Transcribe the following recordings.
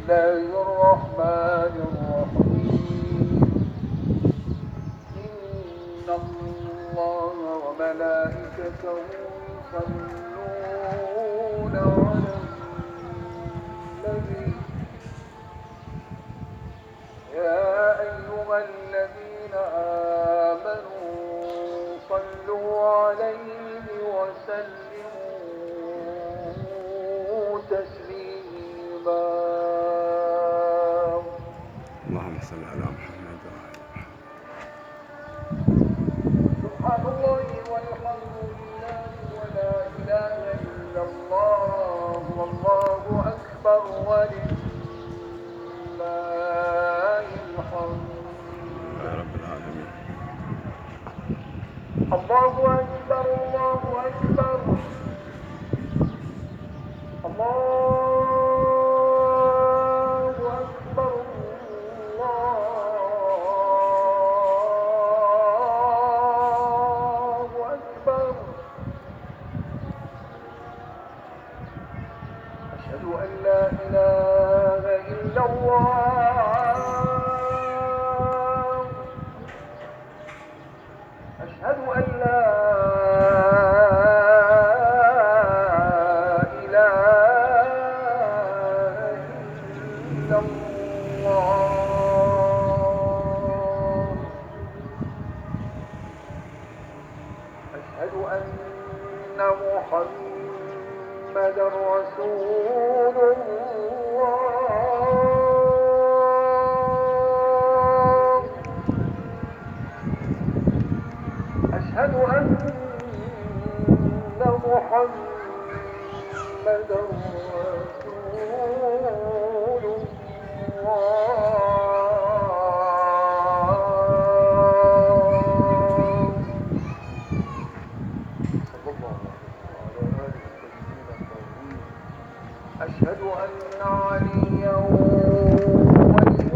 الله الرحمن الرحيم إن الله وملائكته يصلون على النبي يا أيها الذين آمنوا صلوا عليه وسلموا تسليما اللهم صل على محمد وعلى سبحان الله والحمد لله ولا إله إلا الله والله أكبر ولله الحمد يا رب العالمين. الله أكبر الله أكبر الله أكبر الله أكبر أشهد أن لا إله إلا الله أشهد أن لا أشهد أن محمدا رسول الله أشهد أن محمدا رسول أشهد أن عليا ولي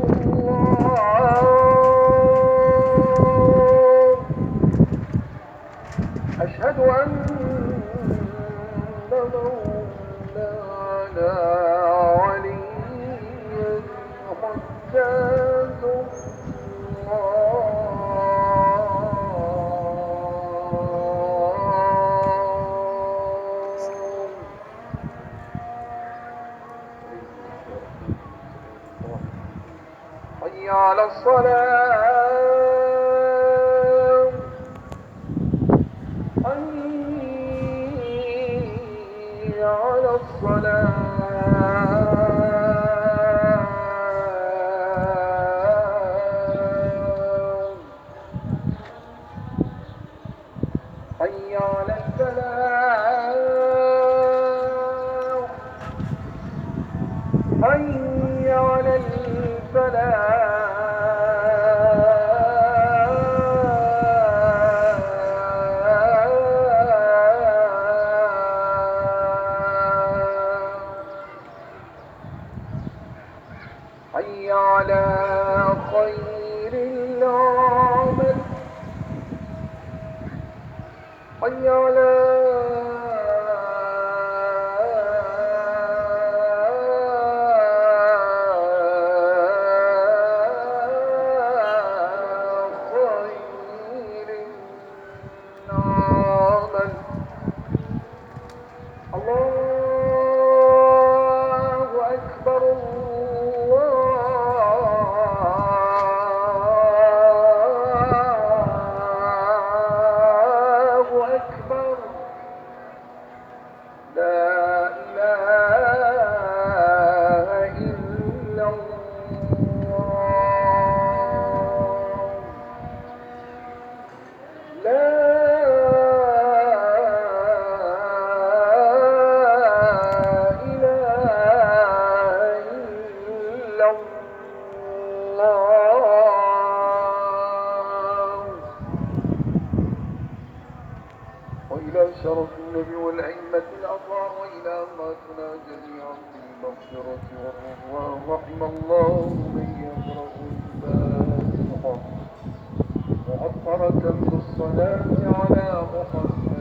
الله أشهد أن مولانا علي حجاج حي على الصلاة حي على الصلاة حي على الفلاح حي على الفلاح حي على خير العمل حي على خير العمل الله أكبر الله أكبر لا إله إلا الله لا إله إلا الله وإلى شرف النبي والأئمة الأطهار وإلى أمتنا جميعا بالمغفرة والرضوان رحم الله من يقرأ الفاتحة مؤطرة بالصلاة على محمد